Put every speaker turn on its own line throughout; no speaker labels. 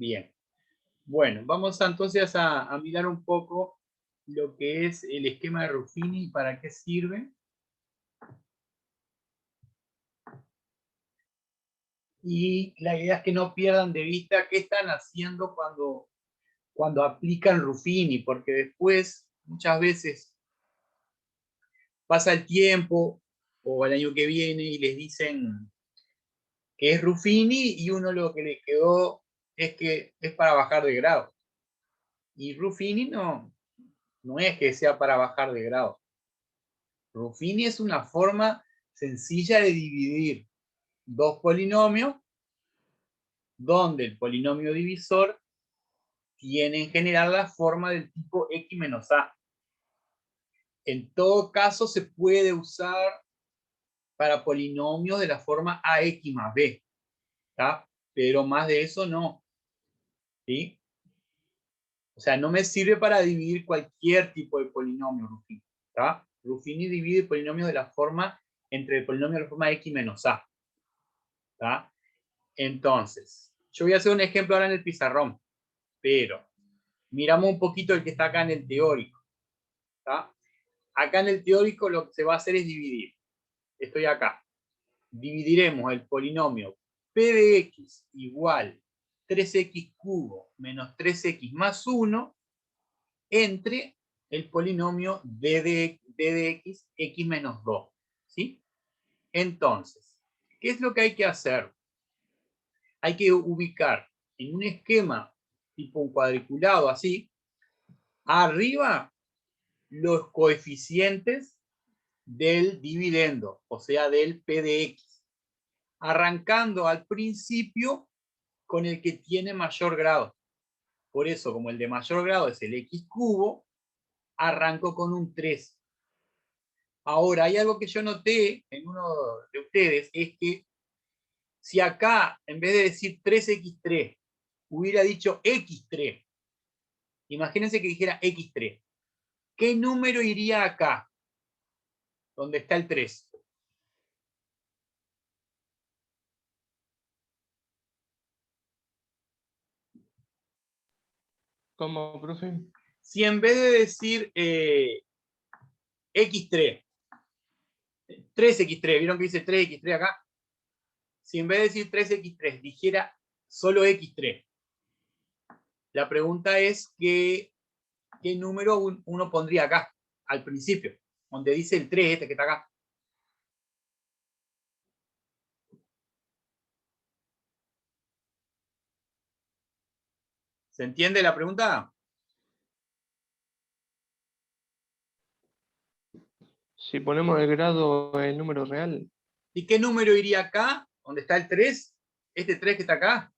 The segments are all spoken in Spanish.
Bien. Bueno, vamos entonces a mirar un poco lo que es el esquema de Ruffini y para qué sirve. Y la idea es que no pierdan de vista qué están haciendo cuando aplican Ruffini, porque después, muchas veces, pasa el tiempo o el año que viene y les dicen que es Ruffini y uno lo que le quedó es que es para bajar de grado. Y Ruffini no es que sea para bajar de grado. Ruffini es una forma sencilla de dividir dos polinomios donde el polinomio divisor tiene en general la forma del tipo x menos a. En todo caso se puede usar para polinomios de la forma ax más b, ¿tá? Pero más de eso no, ¿sí? O sea, no me sirve para dividir cualquier tipo de polinomio, Ruffini, ¿tá? Ruffini divide polinomios de la forma, entre el polinomio de la forma x menos a, ¿tá? Entonces, yo voy a hacer un ejemplo ahora en el pizarrón, pero miramos un poquito el que está acá en el teórico, ¿tá? Acá en el teórico lo que se va a hacer es dividir. Estoy acá. Dividiremos el polinomio p de x igual 3x cubo menos 3x más 1 entre el polinomio d de x menos 2. ¿Sí? Entonces, ¿qué es lo que hay que hacer? Hay que ubicar en un esquema tipo un cuadriculado así, arriba los coeficientes del dividendo, o sea, del p de x, arrancando al principio con el que tiene mayor grado. Por eso, como el de mayor grado es el x cubo, arranco con un 3. Ahora, hay algo que yo noté en uno de ustedes, es que si acá, en vez de decir 3x3, hubiera dicho x3, imagínense que dijera x3, ¿qué número iría acá? Donde está el 3.
¿Cómo, profe?
Si en vez de decir x3, 3x3, ¿vieron que dice 3x3 acá? Si en vez de decir 3x3 dijera solo x3, la pregunta es qué número uno pondría acá, al principio, donde dice el 3, este que está acá. ¿Se entiende la pregunta?
Si ponemos el grado en número real,
¿Y qué número iría acá, donde está el 3? Este 3 que está acá.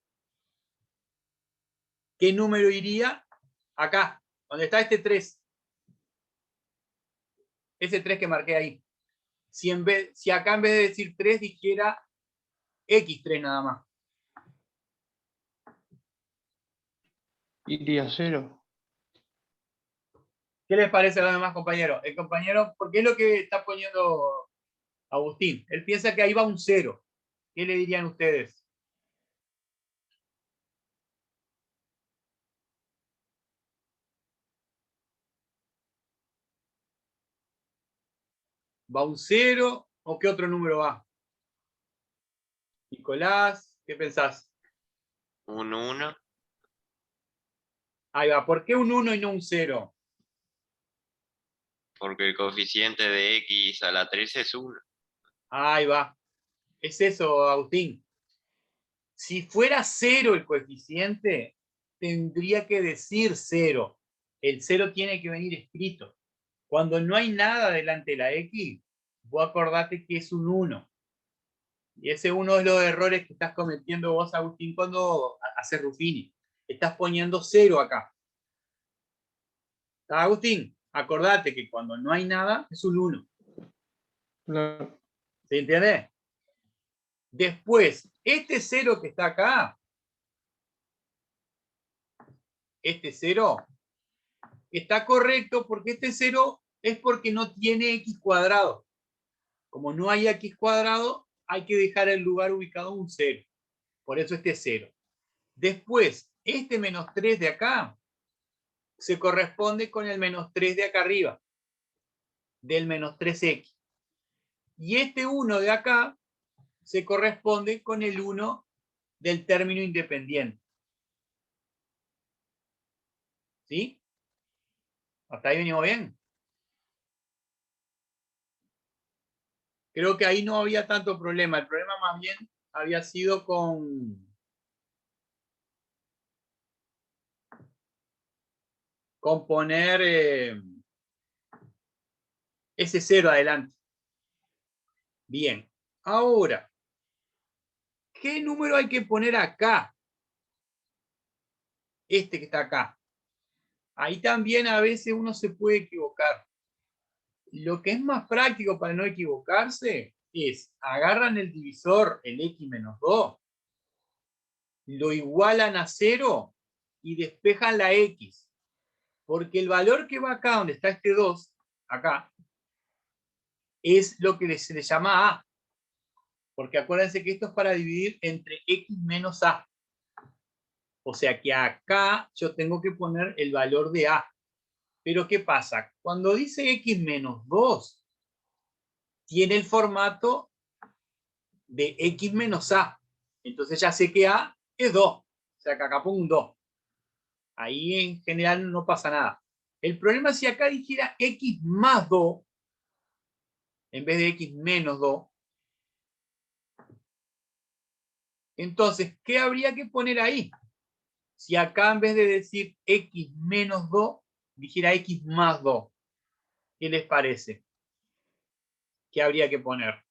¿Qué número iría acá, donde está este 3? Ese 3 que marqué ahí. Si acá en vez de decir 3 dijera x3 nada más.
iría a 0.
¿Qué les parece a los demás compañeros? El compañero, porque es lo que está poniendo Agustín. Él piensa que ahí va un 0. ¿Qué le dirían ustedes? ¿Va un 0 o qué otro número va? Nicolás, ¿qué pensás?
Un 1,
Ahí va. ¿Por qué un 1 y no un 0?
porque el coeficiente de x a la 3 es 1.
Ahí va. Es eso, Agustín. Si fuera 0 el coeficiente, tendría que decir 0. El 0 tiene que venir escrito. Cuando no hay nada delante de la x, vos acordate que es un 1. Y ese es uno de los errores que estás cometiendo vos, Agustín, cuando haces Ruffini. Estás poniendo 0 acá. ¿Está, Agustín? Acordate que cuando no hay nada, es un 1.
Claro.
¿Se entiende? Después, este 0 que está acá, este 0, está correcto porque este 0 es porque no tiene x cuadrado. Como no hay x cuadrado, hay que dejar el lugar ubicado un 0. Por eso este 0. Después, este menos 3 de acá se corresponde con el menos 3 de acá arriba, del menos 3x. Y este 1 de acá se corresponde con el 1 del término independiente. ¿Sí? ¿Hasta ahí venimos bien? Creo que ahí no había tanto problema. El problema más bien había sido con poner ese 0 adelante. Bien. Ahora, ¿qué número hay que poner acá? Este que está acá. Ahí también a veces uno se puede equivocar. Lo que es más práctico para no equivocarse es, agarran el divisor, el x menos 2, lo igualan a 0 y despejan la x. Porque el valor que va acá, donde está este 2, acá, es lo que se le llama a. Porque acuérdense que esto es para dividir entre x menos a. O sea que acá yo tengo que poner el valor de a. Pero ¿qué pasa? Cuando dice x menos 2, tiene el formato de x menos a. Entonces ya sé que a es 2. O sea que acá pongo un 2. Ahí en general no pasa nada. El problema es si acá dijera x más 2, en vez de x menos 2. Entonces, ¿qué habría que poner ahí? Si acá en vez de decir x menos 2, dijera x más 2. ¿Qué les parece? ¿Qué habría que poner?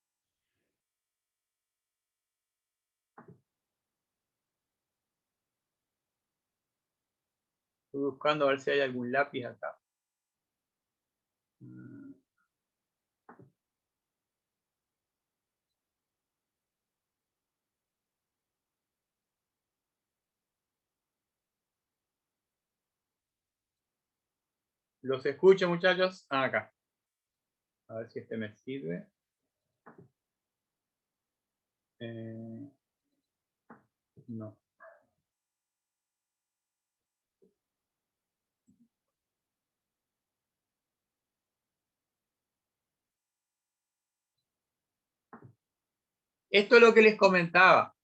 Estoy buscando a ver si hay algún lápiz acá. Los escucho, muchachos. Acá. A ver si este me sirve. No. Esto es lo que les comentaba.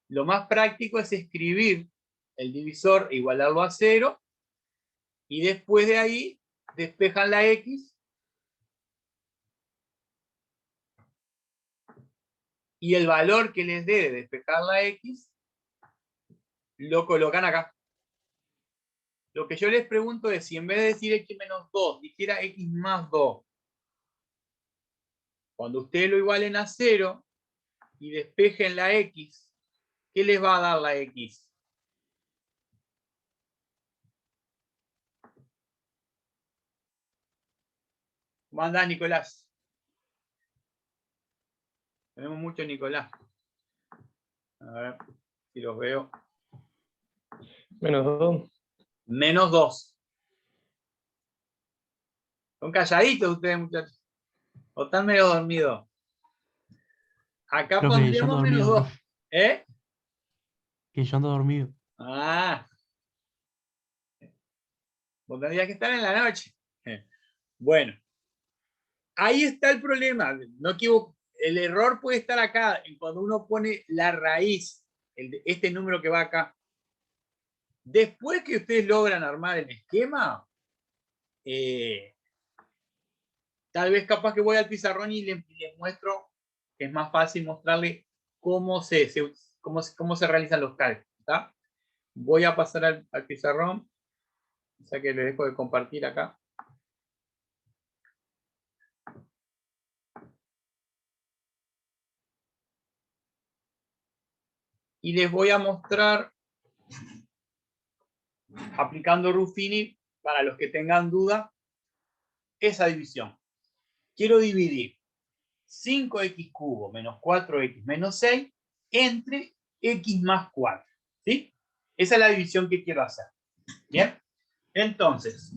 Lo más práctico es escribir el divisor e igualarlo a 0 y después de ahí despejan la x y el valor que les dé de despejar la x lo colocan acá. Lo que yo les pregunto es si en vez de decir x menos 2 dijera x más 2, cuando ustedes lo igualen a 0 y despejen la x, ¿qué les va a dar la x? ¿Cómo andás, Nicolás? Tenemos mucho Nicolás. A ver si los veo.
Menos 2.
Menos 2. Son calladitos ustedes, muchachos. O están medio dormidos. Acá
Profe, yo ando
pondríamos menos
dormido,
2.
profe.
¿Eh?
Que yo ando dormido.
Ah. Vos tendrías que estar en la noche. Bueno. Ahí está el problema. No equivoco. El error puede estar acá, cuando uno pone la raíz, este número que va acá. Después que ustedes logran armar el esquema, tal vez capaz que voy al pizarrón y les muestro, es más fácil mostrarle cómo se realizan los cálculos. ¿Tá? Voy a pasar al pizarrón, o sea que les dejo de compartir acá. Y les voy a mostrar, aplicando Ruffini, para los que tengan duda, esa división. Quiero dividir 5x cubo menos 4x menos 6 entre x más 4. ¿Sí? Esa es la división que quiero hacer. ¿Bien? Entonces,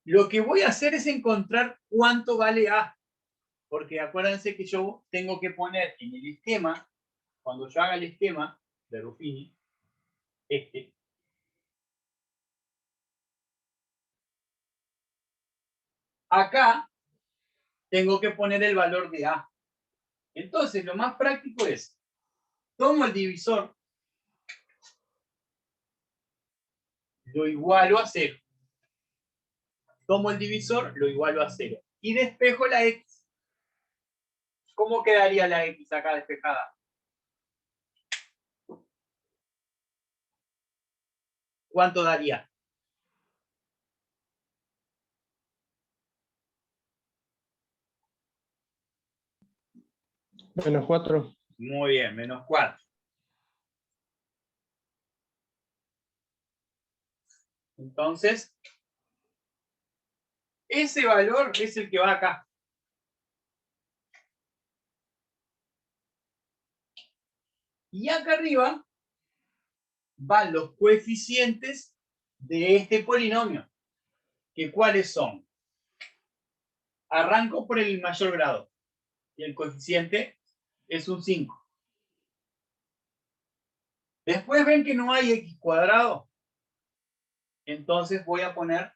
lo que voy a hacer es encontrar cuánto vale a. Porque acuérdense que yo tengo que poner en el esquema, cuando yo haga el esquema, de Ruffini, este, acá tengo que poner el valor de A. Entonces, lo más práctico es, tomo el divisor, lo igualo a 0. Tomo el divisor, lo igualo a 0. Y despejo la X. ¿Cómo quedaría la X acá despejada? ¿Cuánto daría?
-4.
Muy bien, menos 4. Entonces, ese valor es el que va acá. Y acá arriba van los coeficientes de este polinomio. ¿Que cuáles son? Arranco por el mayor grado. Y el coeficiente es un 5. Después ven que no hay x cuadrado. Entonces voy a poner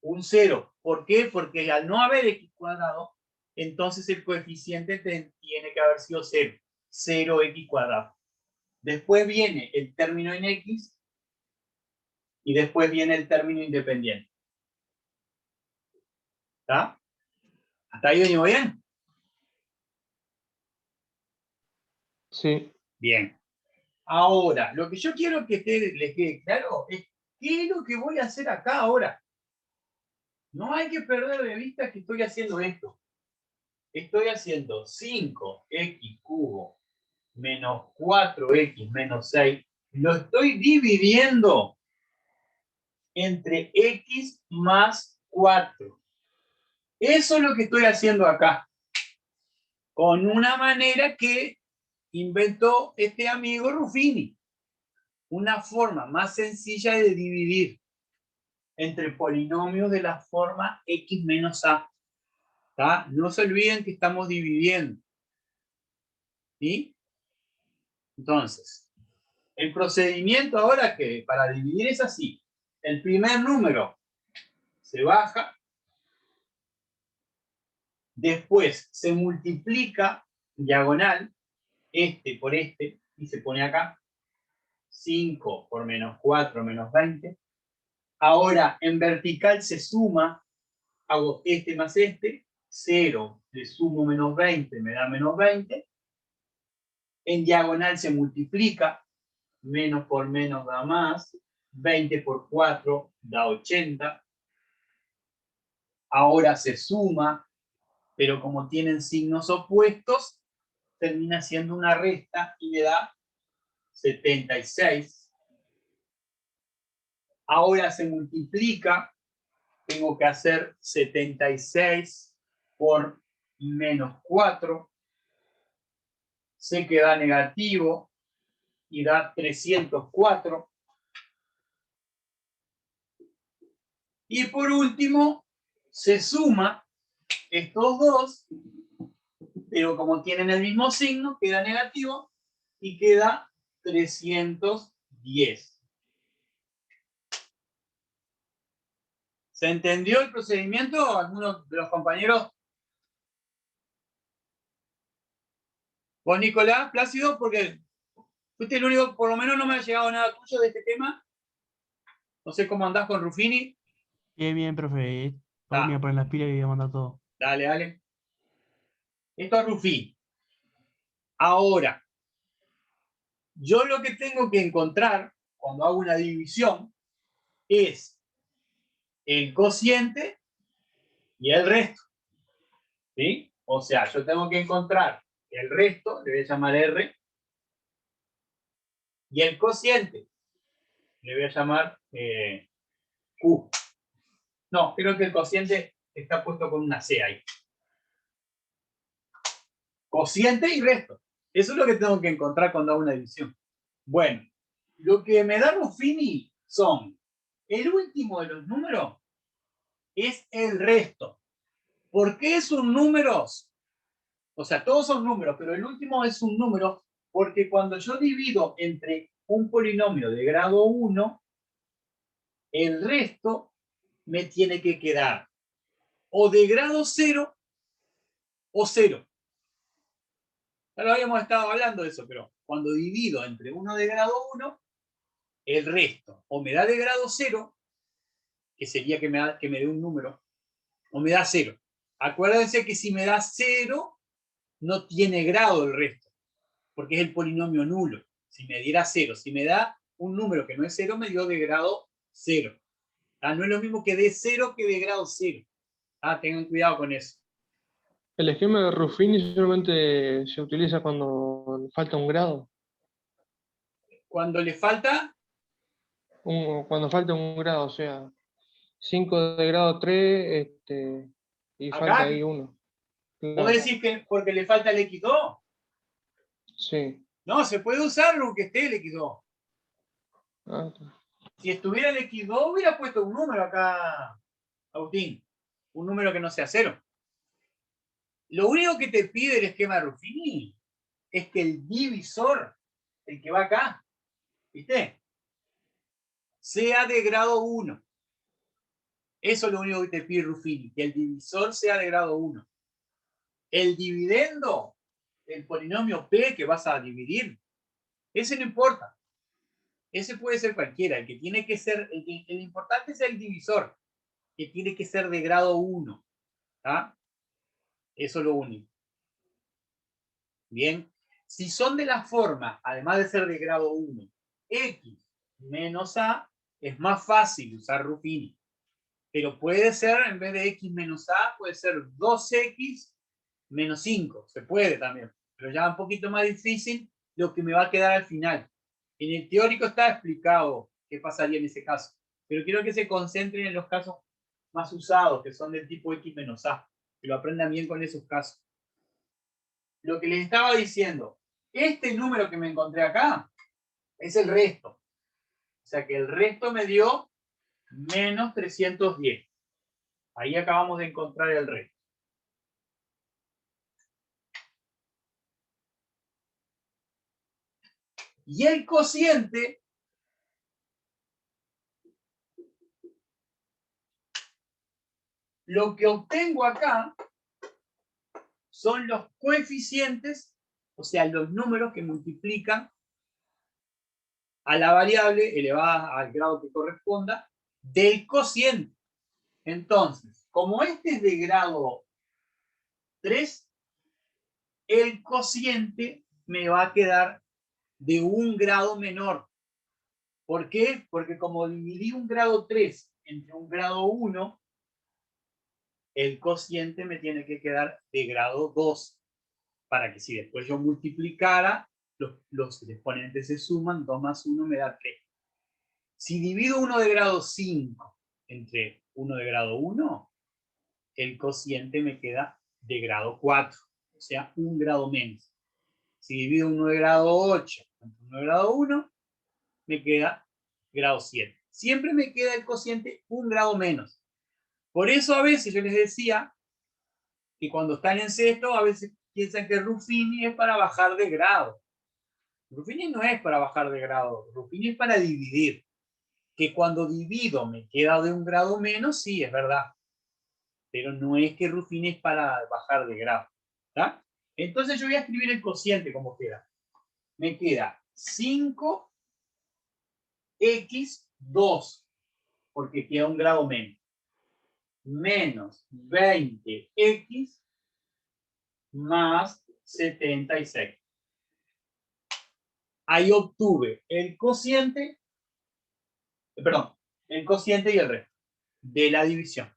un 0. ¿Por qué? Porque al no haber x cuadrado, entonces el coeficiente tiene que haber sido 0. 0x cuadrado. Después viene el término en x y después viene el término independiente. ¿Está? ¿Hasta ahí venimos bien?
Sí.
Bien. Ahora, lo que yo quiero que les quede claro es qué es lo que voy a hacer acá ahora. No hay que perder de vista que estoy haciendo esto. Estoy haciendo 5x cubo menos 4x menos 6. Lo estoy dividiendo entre x más 4. Eso es lo que estoy haciendo acá. Con una manera que inventó este amigo Ruffini. Una forma más sencilla de dividir entre polinomios de la forma x menos a. ¿Tá? No se olviden que estamos dividiendo. ¿Sí? Entonces, el procedimiento ahora que para dividir es así. El primer número se baja, después se multiplica diagonal, este por este, y se pone acá. 5 por menos 4 menos 20. Ahora en vertical se suma, hago este más este, 0 le sumo menos 20, me da menos 20. En diagonal se multiplica, menos por menos da más, 20 por 4 da 80. Ahora se suma, pero como tienen signos opuestos, termina siendo una resta y me da 76. Ahora se multiplica, tengo que hacer 76 por menos 4. Sé que da negativo y da 304. Y por último, se suma estos dos, pero como tienen el mismo signo, queda negativo y queda 310. ¿Se entendió el procedimiento? ¿Algunos de los compañeros? ¿Vos, Nicolás, Plácido? Porque fuiste el único, por lo menos no me ha llegado nada tuyo de este tema. No sé cómo andás con Ruffini.
Bien, bien, profe. Hoy me voy a poner las pilas y voy a mandar todo.
Dale, dale. Esto es Ruffini. Ahora, yo lo que tengo que encontrar cuando hago una división es el cociente y el resto. ¿Sí? O sea, yo tengo que encontrar el resto, le voy a llamar R, y el cociente, le voy a llamar Q. No, creo que el cociente está puesto con una C ahí. Cociente y resto. Eso es lo que tengo que encontrar cuando hago una división. Bueno, lo que me da Ruffini son, el último de los números es el resto. ¿Por qué son números? O sea, todos son números, pero el último es un número Porque cuando yo divido entre un polinomio de grado 1, el resto me tiene que quedar o de grado 0 o 0. Ya lo habíamos estado hablando de eso, pero cuando divido entre uno de grado 1, el resto o me da de grado 0, que sería que me dé un número, o me da 0. Acuérdense que si me da 0, no tiene grado el resto, porque es el polinomio nulo. Si me diera 0, si me da un número que no es 0, me dio de grado 0. No es lo mismo que de 0 que de grado 0. Tengan cuidado con eso.
El esquema de Ruffini solamente se utiliza cuando falta un grado.
Cuando le falta...
Cuando falta un grado, o sea, 5 de grado 3 y
Acá,
falta ahí 1.
¿vos
Claro.
decís que porque le falta el X2?
Sí.
No, se puede usar aunque esté el X2.
Ah,
Si estuviera el X2, hubiera puesto un número acá, Agustín. Un número que no sea 0. Lo único que te pide el esquema de Ruffini es que el divisor, el que va acá, ¿viste? Sea de grado 1. Eso es lo único que te pide Ruffini, que el divisor sea de grado 1. El dividendo, el polinomio P que vas a dividir, ese no importa. Ese puede ser cualquiera. El que tiene que ser, el importante es el divisor, que tiene que ser de grado 1. Eso es lo único. Bien. Si son de la forma, además de ser de grado 1, X menos A, es más fácil usar Ruffini. Pero puede ser, en vez de X menos A, puede ser 2X menos 5. Se puede también. Pero ya un poquito más difícil lo que me va a quedar al final. En el teórico está explicado qué pasaría en ese caso. Pero quiero que se concentren en los casos más usados, que son del tipo X menos A. Que lo aprendan bien con esos casos. Lo que les estaba diciendo, este número que me encontré acá es el resto. O sea que el resto me dio menos 310. Ahí acabamos de encontrar el resto. Y el cociente lo que obtengo acá son los coeficientes, o sea, los números que multiplican a la variable elevada al grado que corresponda del cociente. Entonces, como este es de grado 3, el cociente me va a quedar de un grado menor. ¿Por qué? Porque como dividí un grado 3 entre un grado 1, el cociente me tiene que quedar de grado 2, para que si después yo multiplicara, los exponentes se suman, 2 más 1 me da 3. Si divido 1 de grado 5 entre 1 de grado 1, el cociente me queda de grado 4, o sea, un grado menos. Si divido 1 de grado 8 entre 1 de grado 1, me queda grado 7. Siempre me queda el cociente un grado menos. Por eso a veces yo les decía que cuando están en sexto, a veces piensan que Ruffini es para bajar de grado. Ruffini no es para bajar de grado, Ruffini es para dividir. Que cuando divido me queda de un grado menos, sí, es verdad. Pero no es que Ruffini es para bajar de grado. ¿Tá? Entonces yo voy a escribir el cociente como queda. Me queda 5x2, porque queda un grado menos, menos 20x más 76. Ahí obtuve el cociente y el resto de la división.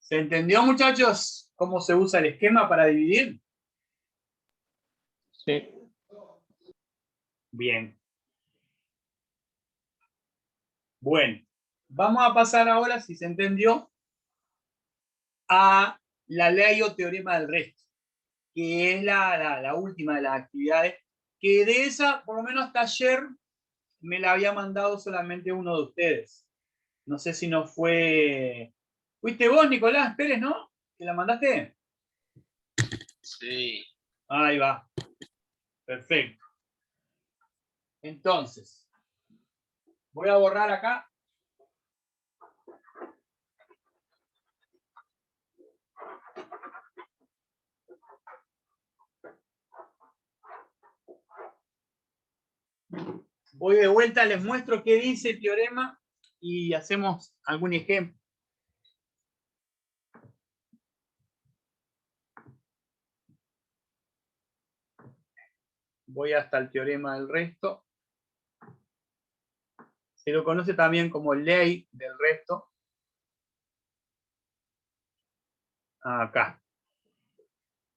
¿Se entendió, muchachos, cómo se usa el esquema para dividir?
sí.
Bien. Bueno, vamos a pasar ahora, si se entendió, a la ley o teorema del resto, que es la última de las actividades, que de esa, por lo menos hasta ayer, me la había mandado solamente uno de ustedes. No sé si no fue... ¿Fuiste vos, Nicolás Pérez, no? ¿Que la mandaste?
Sí.
Ahí va. Perfecto. Entonces, voy a borrar acá. Voy de vuelta, les muestro qué dice el teorema y hacemos algún ejemplo. Voy hasta el teorema del resto. Se lo conoce también como ley del resto. Acá.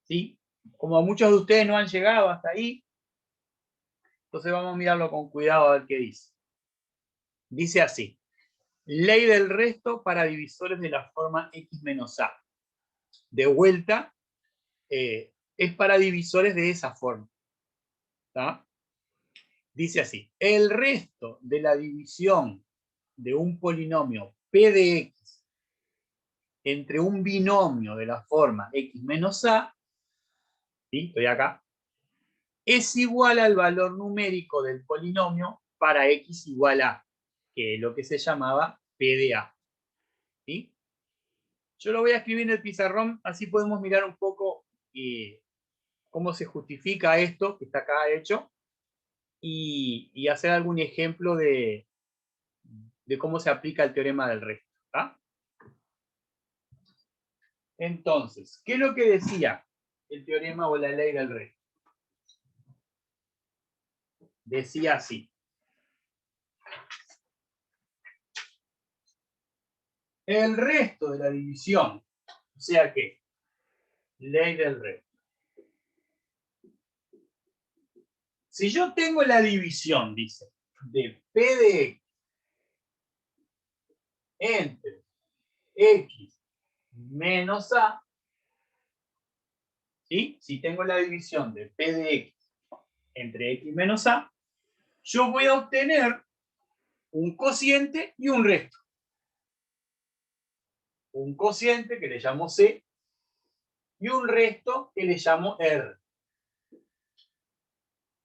¿Sí? Como muchos de ustedes no han llegado hasta ahí, entonces vamos a mirarlo con cuidado a ver qué dice. Dice así. Ley del resto para divisores de la forma x menos a. De vuelta, es para divisores de esa forma. ¿Tá? Dice así. El resto de la división de un polinomio p de x entre un binomio de la forma x menos a, ¿sí? Estoy acá, es igual al valor numérico del polinomio para x igual a, que es lo que se llamaba p de a. ¿Sí? Yo lo voy a escribir en el pizarrón, así podemos mirar un poco cómo se justifica esto que está acá hecho y hacer algún ejemplo de cómo se aplica el teorema del resto. ¿Tá? Entonces, ¿qué es lo que decía el teorema o la ley del resto? Decía así. El resto de la división, o sea que, ley del resto. Si yo tengo la división, dice, de p de x entre x menos a, ¿sí? Si tengo la división de p de x entre x menos a, yo voy a obtener un cociente y un resto. Un cociente que le llamo c y un resto que le llamo r.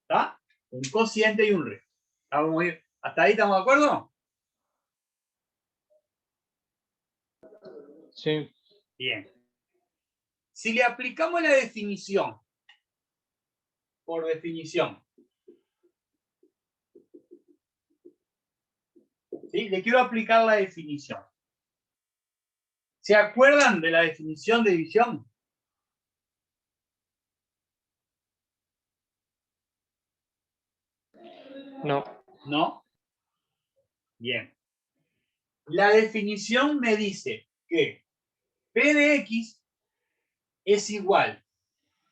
¿Está? Un cociente y un resto. ¿Hasta ahí estamos de acuerdo?
Sí.
Bien. Si le aplicamos la definición, por definición, ¿sí? Le quiero aplicar la definición. ¿Se acuerdan de la definición de división?
No.
¿No? Bien. La definición me dice que p de x es igual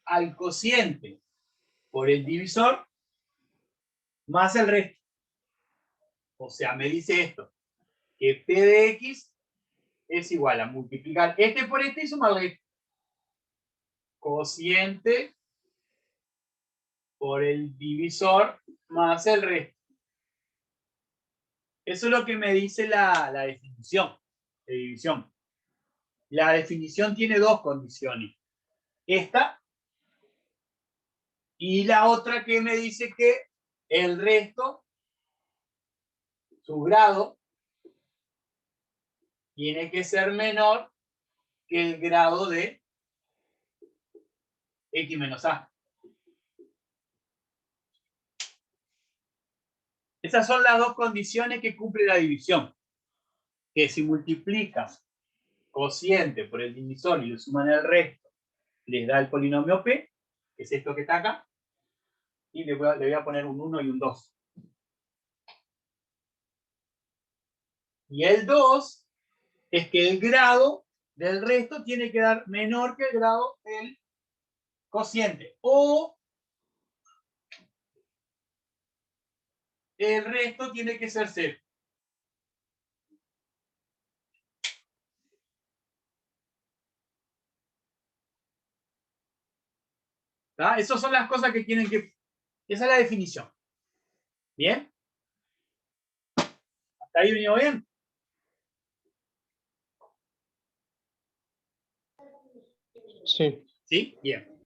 al cociente por el divisor más el resto. O sea, me dice esto, que p de x es igual a multiplicar este por este y sumarle este. Cociente por el divisor más el resto. Eso es lo que me dice la definición de división. La definición tiene dos condiciones. Esta y la otra que me dice que el resto, su grado, tiene que ser menor que el grado de x menos a. Esas son las dos condiciones que cumple la división. Que si multiplicas cociente por el divisor y le suman el resto, les da el polinomio p, que es esto que está acá, y le voy a poner un 1 y un 2. Y el 2 es que el grado del resto tiene que dar menor que el grado del cociente. O el resto tiene que ser 0. ¿Tá? Esas son las cosas que tienen que... Esa es la definición. ¿Bien? ¿Hasta ahí venido bien?
Sí.
¿Sí? Bien.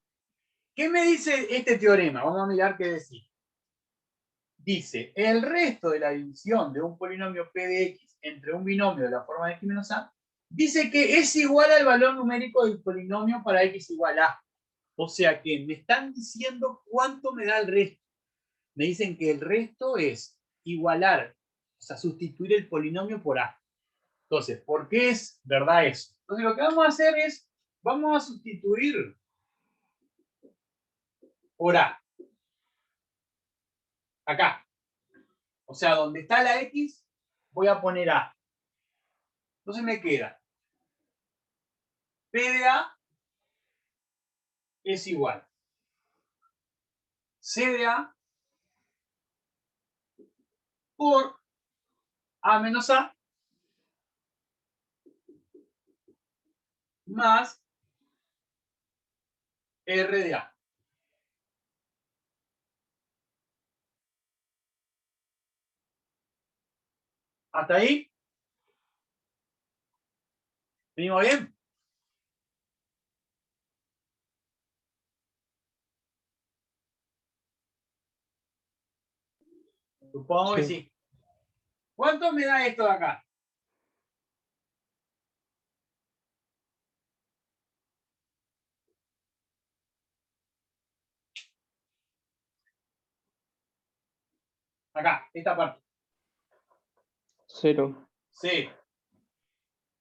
¿Qué me dice este teorema? Vamos a mirar qué decía. Dice, el resto de la división de un polinomio p de x entre un binomio de la forma de x menos a, dice que es igual al valor numérico del polinomio para x igual a. O sea que me están diciendo cuánto me da el resto. Me dicen que el resto es igualar, o sea, sustituir el polinomio por a. Entonces, ¿por qué es verdad eso? Entonces, lo que vamos a hacer es, vamos a sustituir por a. Acá. O sea, donde está la x, voy a poner a. Entonces me queda P de a es igual C de a por a menos a más R de a. ¿Hasta ahí? ¿Venimos bien? Supongo que sí. ¿Cuánto me da esto de acá? Acá, esta parte.
0.
0.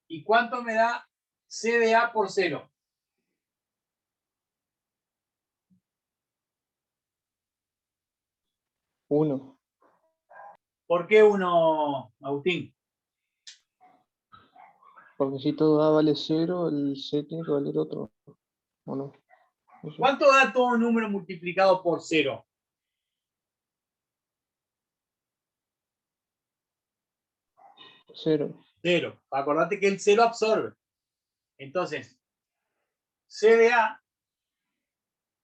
¿Y cuánto me da C de a por 0?
1.
¿Por qué 1, Agustín?
Porque si todo A vale 0, el C tiene que valer otro. ¿O no? No sé.
¿Cuánto da todo número multiplicado por 0?
0.
0. Acordate que el 0 absorbe. Entonces, C de a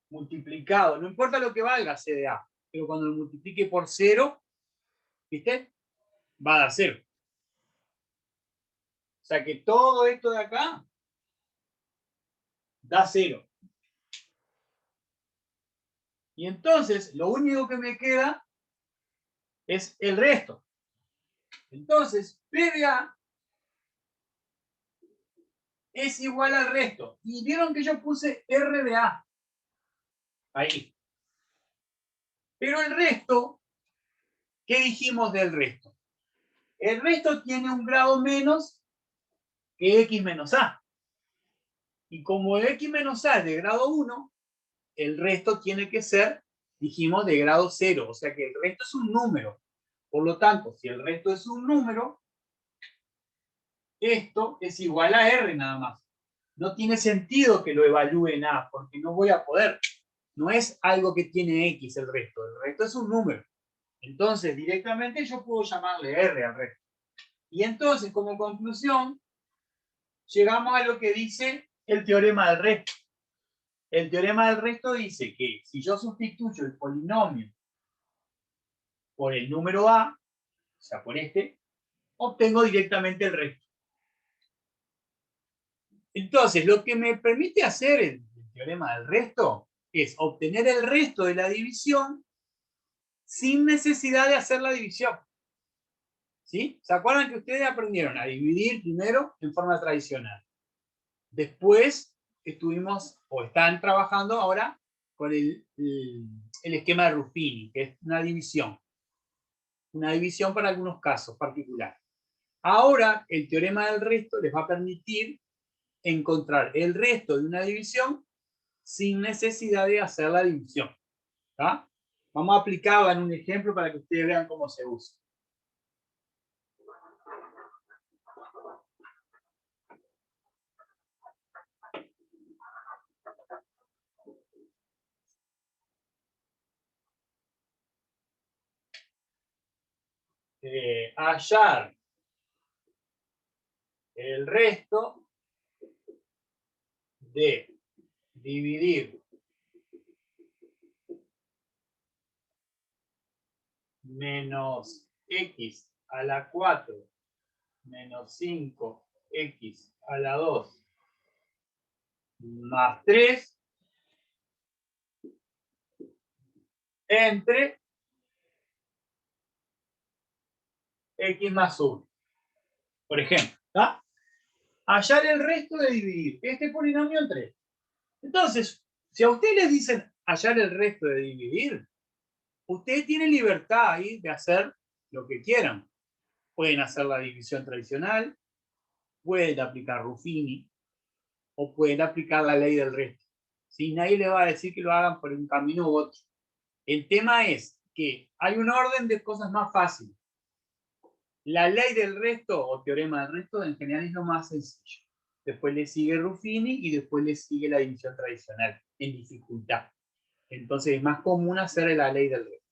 multiplicado, no importa lo que valga C de a, pero cuando lo multiplique por 0, ¿viste? Va a dar 0. O sea que todo esto de acá da 0. Y entonces, lo único que me queda es el resto. Entonces, P de a es igual al resto. Y vieron que yo puse R de a. Ahí. Pero el resto, ¿qué dijimos del resto? El resto tiene un grado menos que x menos a. Y como x menos a es de grado 1, el resto tiene que ser, dijimos, de grado 0. O sea que el resto es un número. Por lo tanto, si el resto es un número, esto es igual a R nada más. No tiene sentido que lo evalúe en A, porque no voy a poder. No es algo que tiene X el resto es un número. Entonces, directamente yo puedo llamarle R al resto. Y entonces, como conclusión, llegamos a lo que dice el teorema del resto. El teorema del resto dice que si yo sustituyo el polinomio por el número A, o sea, por este, obtengo directamente el resto. Entonces, lo que me permite hacer el teorema del resto es obtener el resto de la división sin necesidad de hacer la división. ¿Sí? ¿Se acuerdan que ustedes aprendieron a dividir primero en forma tradicional? Después estuvimos, o están trabajando ahora, con el esquema de Ruffini, que es una división. Una división para algunos casos particulares. Ahora, el teorema del resto les va a permitir encontrar el resto de una división sin necesidad de hacer la división. ¿Tá? Vamos a aplicarla en un ejemplo para que ustedes vean cómo se usa. Hallar el resto de dividir menos x a la 4 menos 5x a la 2 más 3 entre x más 1. Por ejemplo, ¿tá? Hallar el resto de dividir este polinomio en 3. Entonces, si a ustedes les dicen hallar el resto de dividir, ustedes tienen libertad ahí de hacer lo que quieran. Pueden hacer la división tradicional, pueden aplicar Ruffini, o pueden aplicar la ley del resto. Si nadie les va a decir que lo hagan por un camino u otro. El tema es que hay un orden de cosas más fáciles. La ley del resto o teorema del resto en general es lo más sencillo. Después le sigue Ruffini y después le sigue la división tradicional en dificultad. Entonces es más común hacer la ley del resto.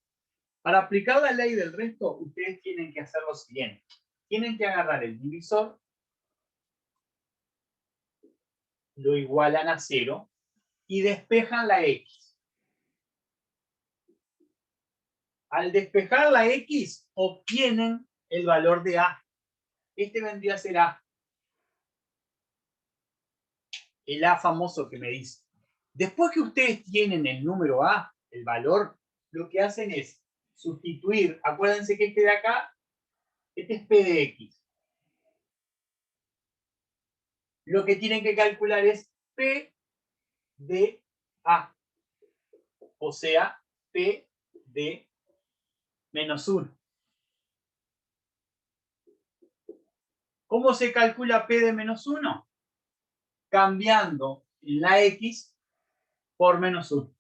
Para aplicar la ley del resto, ustedes tienen que hacer lo siguiente. Tienen que agarrar el divisor, lo igualan a 0 y despejan la x. Al despejar la x, obtienen el valor de a. Este vendría a ser a. El a famoso que me dice. Después que ustedes tienen el número a, el valor, lo que hacen es sustituir. Acuérdense que este de acá, este es p de x. Lo que tienen que calcular es p de a. O sea, p de menos 1. ¿Cómo se calcula p de menos 1? Cambiando la x por menos 1.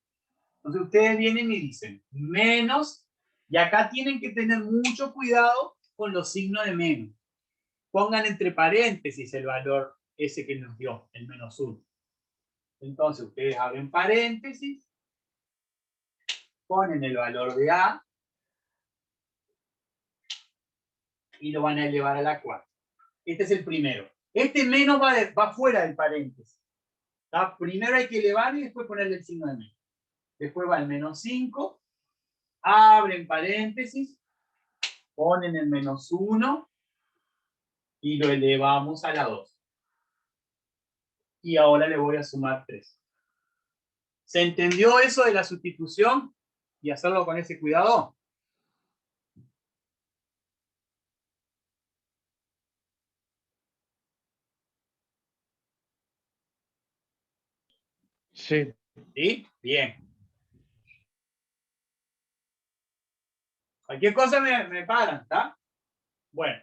Entonces ustedes vienen y dicen menos, y acá tienen que tener mucho cuidado con los signos de menos. Pongan entre paréntesis el valor ese que nos dio, el menos 1. Entonces ustedes abren paréntesis, ponen el valor de a, y lo van a elevar a la 4. Este es el primero. Este menos va fuera del paréntesis. ¿Tá? Primero hay que elevar y después ponerle el signo de menos. Después va el menos 5, abren paréntesis, ponen el menos 1 y lo elevamos a la 2. Y ahora le voy a sumar 3. ¿Se entendió eso de la sustitución y hacerlo con ese cuidado?
Sí.
¿Sí? Bien. Cualquier cosa me paran, ¿está? Bueno.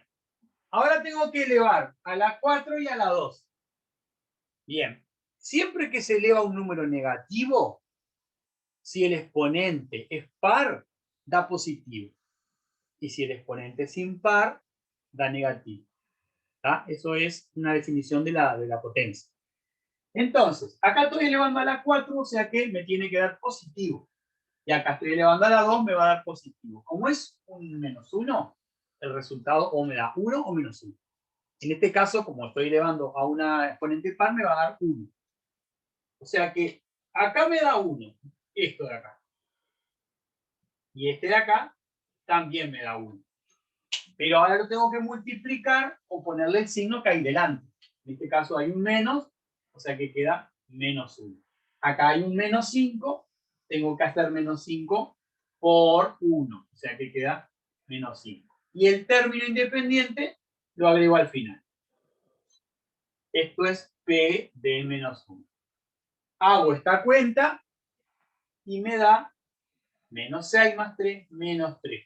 Ahora tengo que elevar a la 4 y a la 2. Bien. Siempre que se eleva un número negativo, si el exponente es par, da positivo. Y si el exponente es impar, da negativo. ¿Tá? Eso es una definición de la potencia. Entonces, acá estoy elevando a la 4, o sea que me tiene que dar positivo. Y acá estoy elevando a la 2, me va a dar positivo. Como es un menos 1, el resultado o me da 1 o menos 1. En este caso, como estoy elevando a una exponente par, me va a dar 1. O sea que acá me da 1, esto de acá. Y este de acá también me da 1. Pero ahora lo tengo que multiplicar o ponerle el signo que hay delante. En este caso hay un menos, o sea que queda menos 1. Acá hay un menos 5, tengo que hacer menos 5 por 1, o sea que queda menos 5. Y el término independiente lo agrego al final. Esto es p de menos 1. Hago esta cuenta y me da menos 6 más 3, menos 3.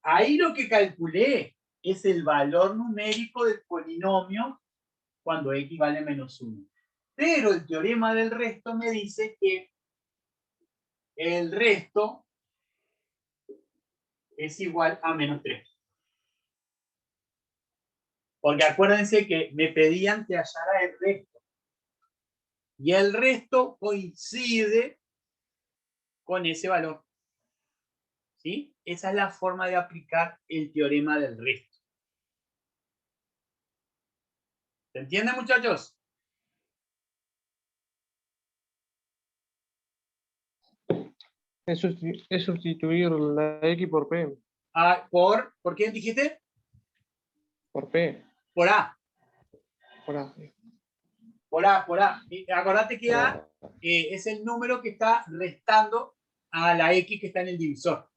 Ahí lo que calculé es el valor numérico del polinomio cuando x vale menos 1. Pero el teorema del resto me dice que el resto es igual a menos 3. Porque acuérdense que me pedían que hallara el resto. Y el resto coincide con ese valor. ¿Sí? Esa es la forma de aplicar el teorema del resto. ¿Se entiende, muchachos?
Es sustituir la X por P.
Ah, ¿por qué dijiste?
Por P.
Por A.
Por A.
Por A. Y acordate que A es el número que está restando a la X que está en el divisor.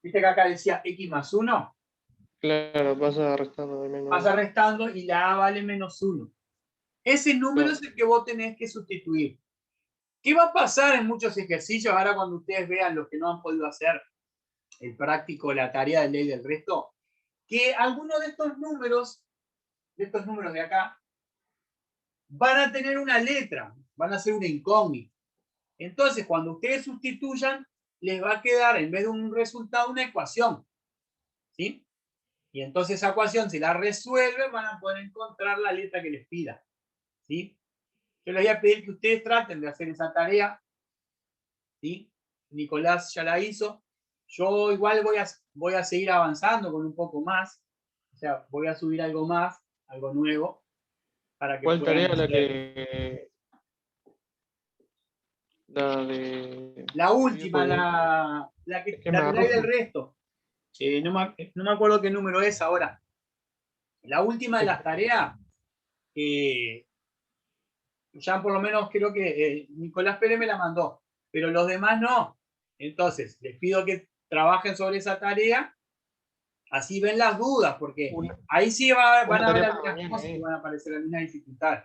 ¿Viste que acá decía X más 1?
Claro, pasa restando de menos.
Pasa restando y la A vale menos 1. Ese número
Claro.
es el que vos tenés que sustituir. ¿Qué va a pasar en muchos ejercicios ahora cuando ustedes vean los que no han podido hacer el práctico, la tarea de ley del resto? Que algunos de estos números de acá, van a tener una letra, van a ser una incógnita. Entonces, cuando ustedes sustituyan, les va a quedar, en vez de un resultado, una ecuación. ¿Sí? Y entonces esa ecuación, si la resuelven, van a poder encontrar la letra que les pida. ¿Sí? Yo les voy a pedir que ustedes traten de hacer esa tarea. ¿Sí? Nicolás ya la hizo. Yo igual voy a seguir avanzando con un poco más. O sea, voy a subir algo más, algo nuevo. Para que
¿Cuál tarea
puedan
la
hacer.
que... La de...
La última,
Pues,
la que
esquema
ley del
rojo.
resto. No me acuerdo qué número es ahora. La última de las tareas, ya por lo menos creo que Nicolás Pérez me la mandó, pero los demás no. Entonces, les pido que trabajen sobre esa tarea, así ven las dudas, porque ahí sí van a ver algunas cosas y van a aparecer algunas dificultades.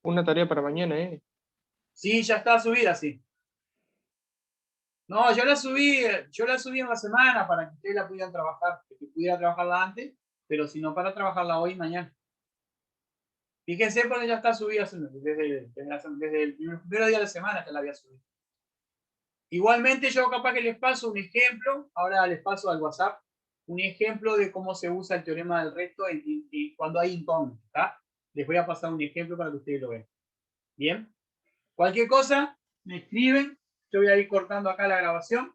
Una tarea para mañana,
Sí, ya está subida, sí. No, yo la subí en la semana para que ustedes la pudieran trabajar, que pudiera trabajarla antes, pero si no, para trabajarla hoy y mañana. Fíjense porque ya está subida desde el primer día de la semana que la había subido. Igualmente yo capaz que les paso un ejemplo, ahora les paso al WhatsApp, un ejemplo de cómo se usa el teorema del resto cuando hay incógnitas. Les voy a pasar un ejemplo para que ustedes lo vean. Bien. Cualquier cosa, me escriben. Yo voy a ir cortando acá la grabación.